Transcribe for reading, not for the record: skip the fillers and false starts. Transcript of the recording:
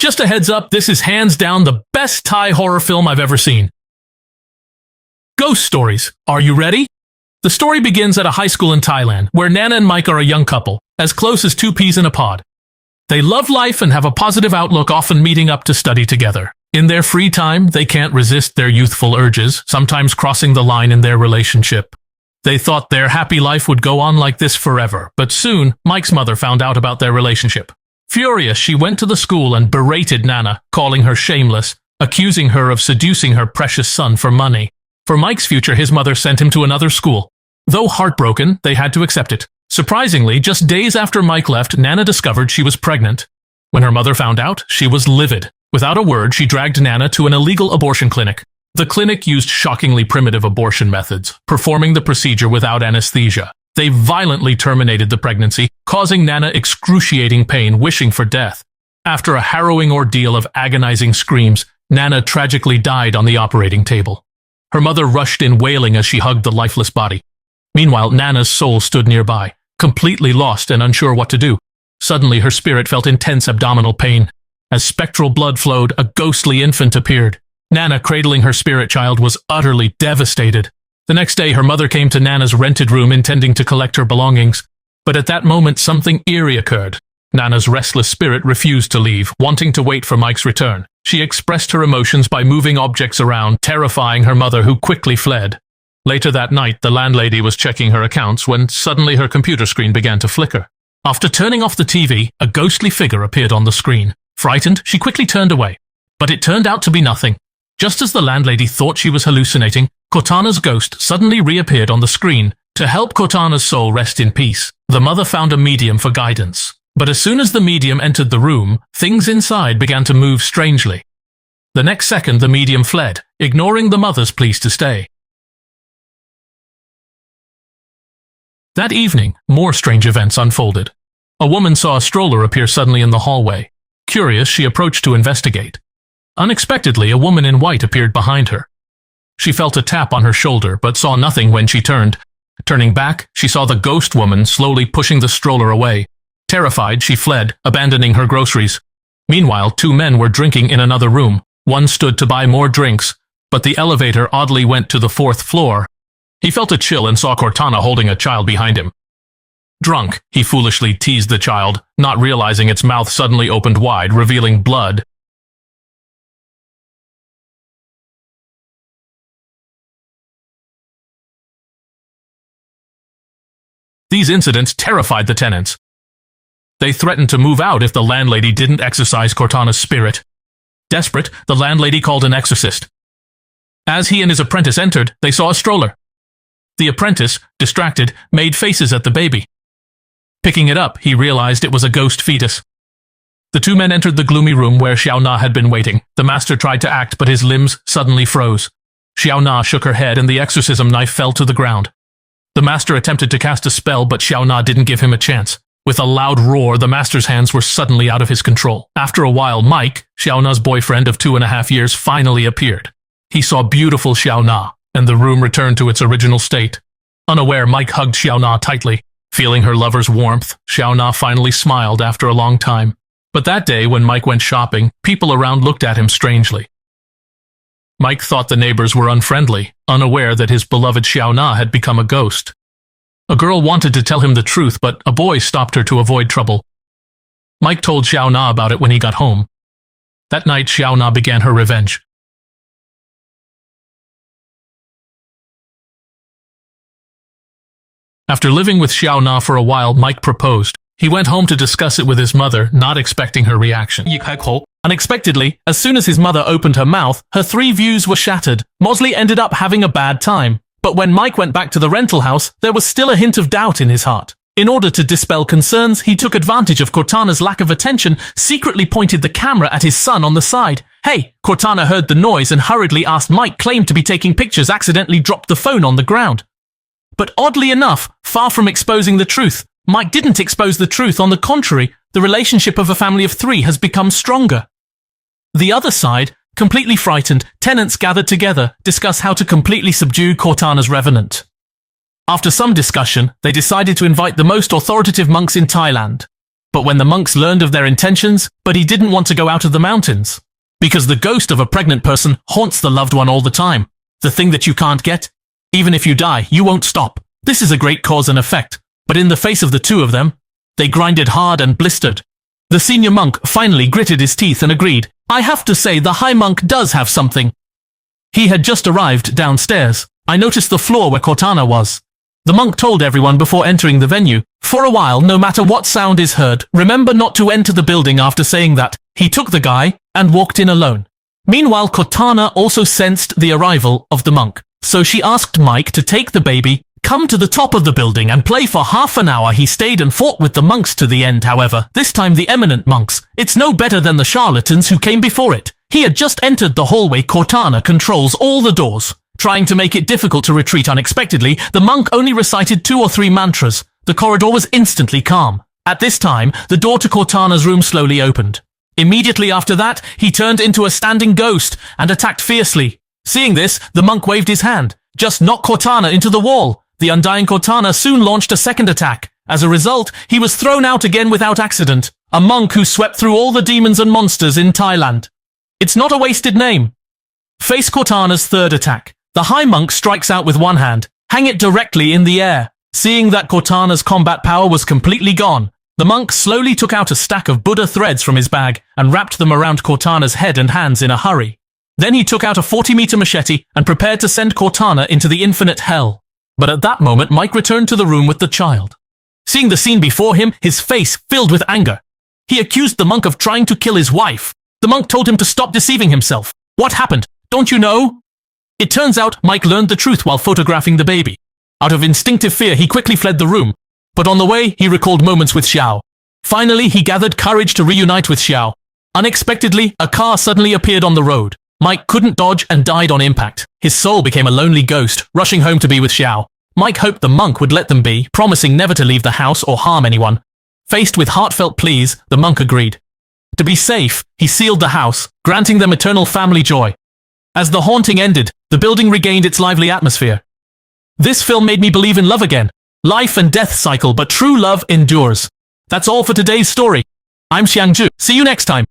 Just a heads up, this is hands down the best Thai horror film I've ever seen. Ghost stories. Are you ready? The story begins at a high school in Thailand, where Nana and Mike are a young couple, as close as two peas in a pod. They love life and have a positive outlook, often meeting up to study together. In their free time, they can't resist their youthful urges, sometimes crossing the line in their relationship. They thought their happy life would go on like this forever, but soon, Mike's mother found out about their relationship. Furious, she went to the school and berated Nana, calling her shameless, accusing her of seducing her precious son for money. For Mike's future, his mother sent him to another school. Though heartbroken, they had to accept it. Surprisingly, just days after Mike left, Nana discovered she was pregnant. When her mother found out, she was livid. Without a word, she dragged Nana to an illegal abortion clinic. The clinic used shockingly primitive abortion methods, performing the procedure without anesthesia. They violently terminated the pregnancy, causing Nana excruciating pain, wishing for death. After a harrowing ordeal of agonizing screams, Nana tragically died on the operating table. Her mother rushed in wailing as she hugged the lifeless body. Meanwhile, Nana's soul stood nearby, completely lost and unsure what to do. Suddenly, her spirit felt intense abdominal pain. As spectral blood flowed, a ghostly infant appeared. Nana, cradling her spirit child, was utterly devastated. The next day, her mother came to Nana's rented room intending to collect her belongings. But at that moment, something eerie occurred. Nana's restless spirit refused to leave, wanting to wait for Mike's return. She expressed her emotions by moving objects around, terrifying her mother, who quickly fled. Later that night, the landlady was checking her accounts when suddenly her computer screen began to flicker. After turning off the TV, a ghostly figure appeared on the screen. Frightened, she quickly turned away. But it turned out to be nothing. Just as the landlady thought she was hallucinating, Cortana's ghost suddenly reappeared on the screen. To help Cortana's soul rest in peace, the mother found a medium for guidance. But as soon as the medium entered the room, things inside began to move strangely. The next second, the medium fled, ignoring the mother's pleas to stay. That evening, more strange events unfolded. A woman saw a stroller appear suddenly in the hallway. Curious, she approached to investigate. Unexpectedly, a woman in white appeared behind her. She felt a tap on her shoulder, but saw nothing when she turned. Turning back, she saw the ghost woman slowly pushing the stroller away. Terrified, she fled, abandoning her groceries. Meanwhile, two men were drinking in another room. One stood to buy more drinks, but the elevator oddly went to the 4th floor. He felt a chill and saw Cortana holding a child behind him. Drunk, he foolishly teased the child, not realizing its mouth suddenly opened wide, revealing blood. These incidents terrified the tenants. They threatened to move out if the landlady didn't exorcise Cortana's spirit. Desperate, the landlady called an exorcist. As he and his apprentice entered, they saw a stroller. The apprentice, distracted, made faces at the baby. Picking it up, he realized it was a ghost fetus. The two men entered the gloomy room where Xiao Na had been waiting. The master tried to act, but his limbs suddenly froze. Xiao Na shook her head and the exorcism knife fell to the ground. The master attempted to cast a spell, but Xiao Na didn't give him a chance. With a loud roar, the master's hands were suddenly out of his control. After a while, Mike, Xiao Na's boyfriend of 2.5 years, finally appeared. He saw beautiful Xiao Na, and the room returned to its original state. Unaware, Mike hugged Xiao Na tightly. Feeling her lover's warmth, Xiao Na finally smiled after a long time. But that day, when Mike went shopping, people around looked at him strangely. Mike thought the neighbors were unfriendly, unaware that his beloved Xiao Na had become a ghost. A girl wanted to tell him the truth, but a boy stopped her to avoid trouble. Mike told Xiao Na about it when he got home. That night, Xiao Na began her revenge. After living with Xiao Na for a while, Mike proposed. He went home to discuss it with his mother, not expecting her reaction. Unexpectedly, as soon as his mother opened her mouth, her 3 views were shattered. Mosley ended up having a bad time. But when Mike went back to the rental house, there was still a hint of doubt in his heart. In order to dispel concerns, he took advantage of Cortana's lack of attention, secretly pointed the camera at his son on the side. Hey! Cortana heard the noise and hurriedly asked Mike, claimed to be taking pictures, accidentally dropped the phone on the ground. But oddly enough, far from exposing the truth, Mike didn't expose the truth. On the contrary, the relationship of a family of 3 has become stronger. The other side, completely frightened, tenants gathered together, discuss how to completely subdue Cortana's revenant. After some discussion, they decided to invite the most authoritative monks in Thailand. But when the monks learned of their intentions, he didn't want to go out of the mountains. Because the ghost of a pregnant person haunts the loved one all the time. The thing that you can't get. Even if you die, you won't stop. This is a great cause and effect. But in the face of the two of them, they grinded hard and blistered. The senior monk finally gritted his teeth and agreed. I have to say the high monk does have something. He had just arrived downstairs. I noticed the floor where Cortana was. The monk told everyone before entering the venue, for a while, no matter what sound is heard, remember not to enter the building. After saying that, he took the guy and walked in alone. Meanwhile, Cortana also sensed the arrival of the monk. So she asked Mike to take the baby, come to the top of the building and play for half an hour. He stayed and fought with the monks to the end, however, this time the eminent monks. It's no better than the charlatans who came before it. He had just entered the hallway. Cortana controls all the doors. Trying to make it difficult to retreat unexpectedly, the monk only recited 2 or 3 mantras. The corridor was instantly calm. At this time, the door to Cortana's room slowly opened. Immediately after that, he turned into a standing ghost and attacked fiercely. Seeing this, the monk waved his hand. Just knock Cortana into the wall. The undying Cortana soon launched a second attack. As a result, he was thrown out again without accident. A monk who swept through all the demons and monsters in Thailand. It's not a wasted name. Face Cortana's third attack. The high monk strikes out with one hand, hang it directly in the air. Seeing that Cortana's combat power was completely gone, the monk slowly took out a stack of Buddha threads from his bag and wrapped them around Cortana's head and hands in a hurry. Then he took out a 40-meter machete and prepared to send Cortana into the infinite hell. But at that moment, Mike returned to the room with the child. Seeing the scene before him, his face filled with anger. He accused the monk of trying to kill his wife. The monk told him to stop deceiving himself. What happened? Don't you know? It turns out Mike learned the truth while photographing the baby. Out of instinctive fear, he quickly fled the room. But on the way, he recalled moments with Xiao. Finally, he gathered courage to reunite with Xiao. Unexpectedly, a car suddenly appeared on the road. Mike couldn't dodge and died on impact. His soul became a lonely ghost, rushing home to be with Xiao. Mike hoped the monk would let them be, promising never to leave the house or harm anyone. Faced with heartfelt pleas, the monk agreed. To be safe, he sealed the house, granting them eternal family joy. As the haunting ended, the building regained its lively atmosphere. This film made me believe in love again. Life and death cycle, but true love endures. That's all for today's story. I'm Xiangju. See you next time.